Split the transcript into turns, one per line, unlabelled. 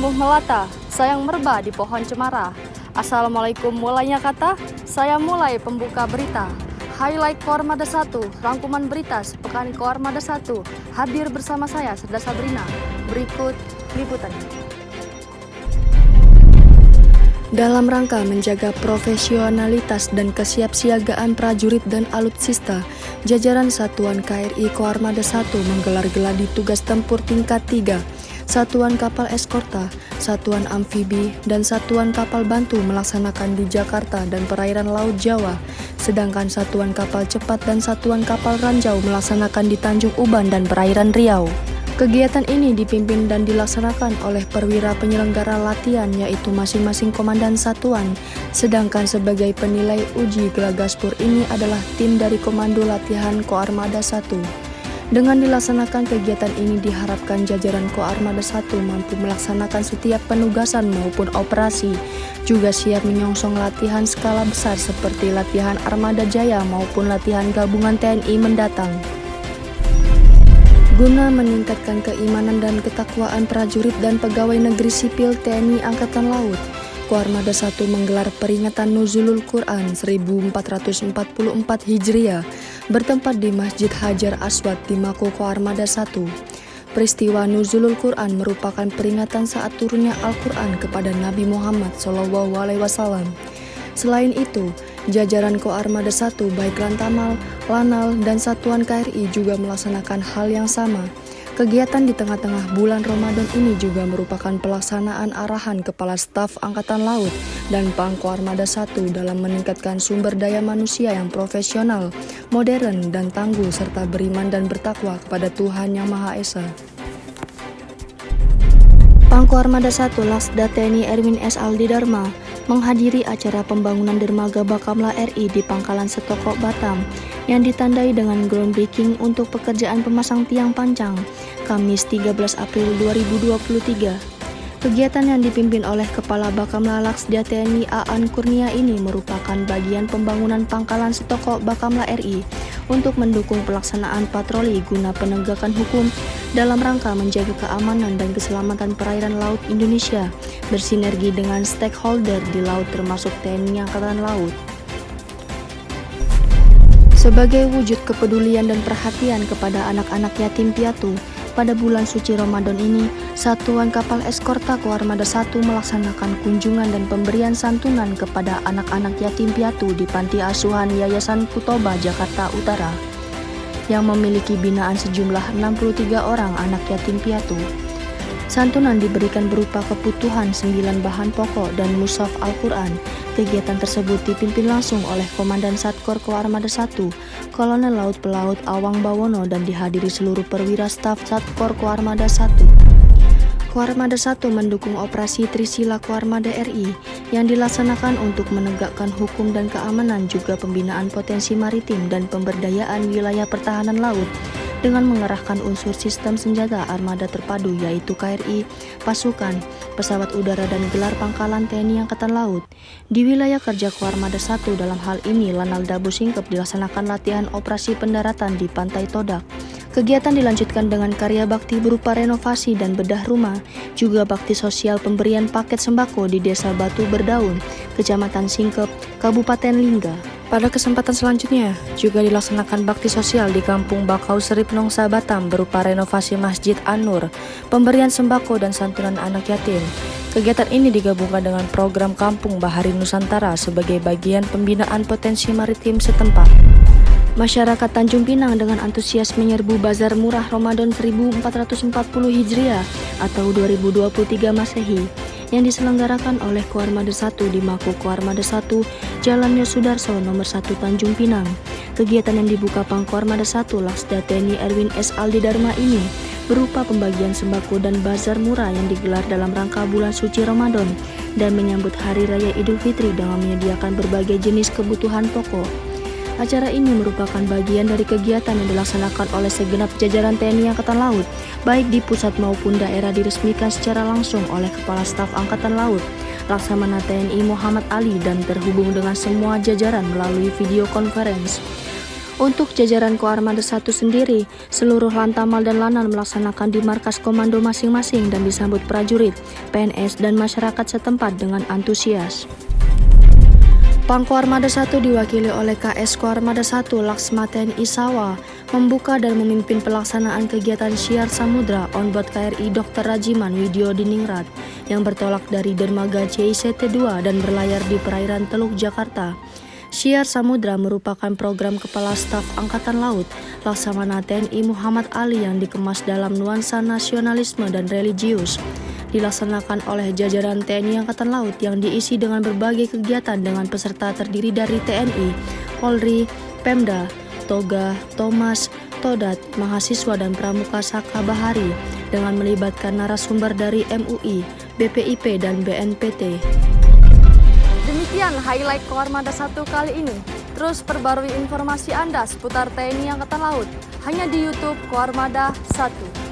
tumbuh melata, sayang merbah di pohon cemara. Assalamualaikum mulainya kata, saya mulai pembuka berita. Highlight Koarmada 1, rangkuman berita sepekan Koarmada 1. Hadir bersama saya, Serda Sabrina. Berikut liputannya. Dalam rangka menjaga profesionalitas dan kesiapsiagaan prajurit dan alutsista, jajaran Satuan KRI Koarmada 1 menggelar geladi tugas tempur tingkat 3. Satuan kapal eskorta, satuan amfibi, dan satuan kapal bantu melaksanakan di Jakarta dan perairan Laut Jawa, sedangkan satuan kapal cepat dan satuan kapal ranjau melaksanakan di Tanjung Uban dan perairan Riau. Kegiatan ini dipimpin dan dilaksanakan oleh perwira penyelenggara latihan yaitu masing-masing komandan satuan, sedangkan sebagai penilai uji Gelagaspur ini adalah tim dari Komando Latihan Koarmada 1. Dengan dilaksanakan kegiatan ini diharapkan jajaran Koarmada 1 mampu melaksanakan setiap penugasan maupun operasi, juga siap menyongsong latihan skala besar seperti latihan Armada Jaya maupun latihan gabungan TNI mendatang. Guna meningkatkan keimanan dan ketakwaan prajurit dan pegawai negeri sipil TNI Angkatan Laut, Koarmada 1 menggelar peringatan Nuzulul Quran 1444 Hijriah bertempat di Masjid Hajar Aswad di Mako Koarmada 1. Peristiwa Nuzulul Quran merupakan peringatan saat turunnya Al-Quran kepada Nabi Muhammad SAW. Selain itu, jajaran Koarmada 1 baik Lantamal, Lanal, dan Satuan KRI juga melaksanakan hal yang sama. Kegiatan di tengah-tengah bulan Ramadan ini juga merupakan pelaksanaan arahan Kepala Staf Angkatan Laut dan Pang Koarmada 1 dalam meningkatkan sumber daya manusia yang profesional, modern, dan tangguh serta beriman dan bertakwa kepada Tuhan Yang Maha Esa. Pangko Armada 1 Laksda TNI Erwin S. Aldi Dharma menghadiri acara pembangunan dermaga Bakamla RI di Pangkalan Setokok, Batam yang ditandai dengan groundbreaking untuk pekerjaan pemasang tiang pancang Kamis 13 April 2023. Kegiatan yang dipimpin oleh Kepala Bakamla Laksda TNI Aan Kurnia ini merupakan bagian pembangunan Pangkalan Setokok Bakamla RI untuk mendukung pelaksanaan patroli guna penegakan hukum dalam rangka menjaga keamanan dan keselamatan perairan laut Indonesia bersinergi dengan stakeholder di laut termasuk TNI Angkatan Laut. Sebagai wujud kepedulian dan perhatian kepada anak-anak yatim piatu, pada bulan suci Ramadan ini, Satuan Kapal Eskorta Koarmada 1 melaksanakan kunjungan dan pemberian santunan kepada anak-anak yatim piatu di Panti Asuhan Yayasan Putoba, Jakarta Utara, yang memiliki binaan sejumlah 63 orang anak yatim piatu. Santunan diberikan berupa kebutuhan 9 bahan pokok dan mushaf Al-Quran. Kegiatan tersebut dipimpin langsung oleh Komandan Satkor Koarmada 1, Kolonel Laut Pelaut Awang Bawono, dan dihadiri seluruh perwira staf Satkor Koarmada 1. Koarmada 1 mendukung operasi Trisila Koarmada RI yang dilaksanakan untuk menegakkan hukum dan keamanan, juga pembinaan potensi maritim dan pemberdayaan wilayah pertahanan laut dengan mengerahkan unsur sistem senjata armada terpadu yaitu KRI, pasukan, pesawat udara, dan gelar pangkalan TNI Angkatan Laut. Di wilayah kerja Koarmada 1 dalam hal ini Lanal Dabu Singkep dilaksanakan latihan operasi pendaratan di Pantai Todak. Kegiatan dilanjutkan dengan karya bakti berupa renovasi dan bedah rumah, juga bakti sosial pemberian paket sembako di Desa Batu Berdaun, Kecamatan Singkep, Kabupaten Lingga. Pada kesempatan selanjutnya, juga dilaksanakan bakti sosial di Kampung Bakau Serip Nongsa Batam berupa renovasi Masjid An-Nur, pemberian sembako dan santunan anak yatim. Kegiatan ini digabungkan dengan program Kampung Bahari Nusantara sebagai bagian pembinaan potensi maritim setempat. Masyarakat Tanjung Pinang dengan antusias menyerbu Bazar Murah Ramadan 1440 Hijriah atau 2023 Masehi yang diselenggarakan oleh Koarmada 1 di Mako Koarmada 1, Jalan Yosudarso nomor 1 Tanjung Pinang. Kegiatan yang dibuka Pangkoarmada 1 Laksda TNI Erwin S. Aldi Dharma ini berupa pembagian sembako dan bazar murah yang digelar dalam rangka bulan suci Ramadan dan menyambut Hari Raya Idul Fitri dengan menyediakan berbagai jenis kebutuhan pokok. Acara ini merupakan bagian dari kegiatan yang dilaksanakan oleh segenap jajaran TNI Angkatan Laut, baik di pusat maupun daerah, diresmikan secara langsung oleh Kepala Staf Angkatan Laut, Laksamana TNI Muhammad Ali, dan terhubung dengan semua jajaran melalui video conference. Untuk jajaran Koarmada 1 sendiri, seluruh Lantamal dan Lanal melaksanakan di markas komando masing-masing dan disambut prajurit, PNS, dan masyarakat setempat dengan antusias. Pangkoarmada 1 diwakili oleh KS Koarmada 1 Laksma TNI Sawa membuka dan memimpin pelaksanaan kegiatan Syiar Samudra on board KRI Dr. Rajiman Widyo Diningrat yang bertolak dari dermaga JICT 2 dan berlayar di perairan Teluk Jakarta. Syiar Samudra merupakan program Kepala Staf Angkatan Laut Laksamana TNI Muhammad Ali yang dikemas dalam nuansa nasionalisme dan religius. Dilaksanakan oleh jajaran TNI Angkatan Laut yang diisi dengan berbagai kegiatan dengan peserta terdiri dari TNI, Polri, Pemda, Toga, Thomas, Todat, mahasiswa dan pramuka Saka Bahari dengan melibatkan narasumber dari MUI, BPIP, dan BNPT. Demikian highlight Koarmada 1 kali ini. Terus perbarui informasi Anda seputar TNI Angkatan Laut hanya di YouTube Koarmada 1.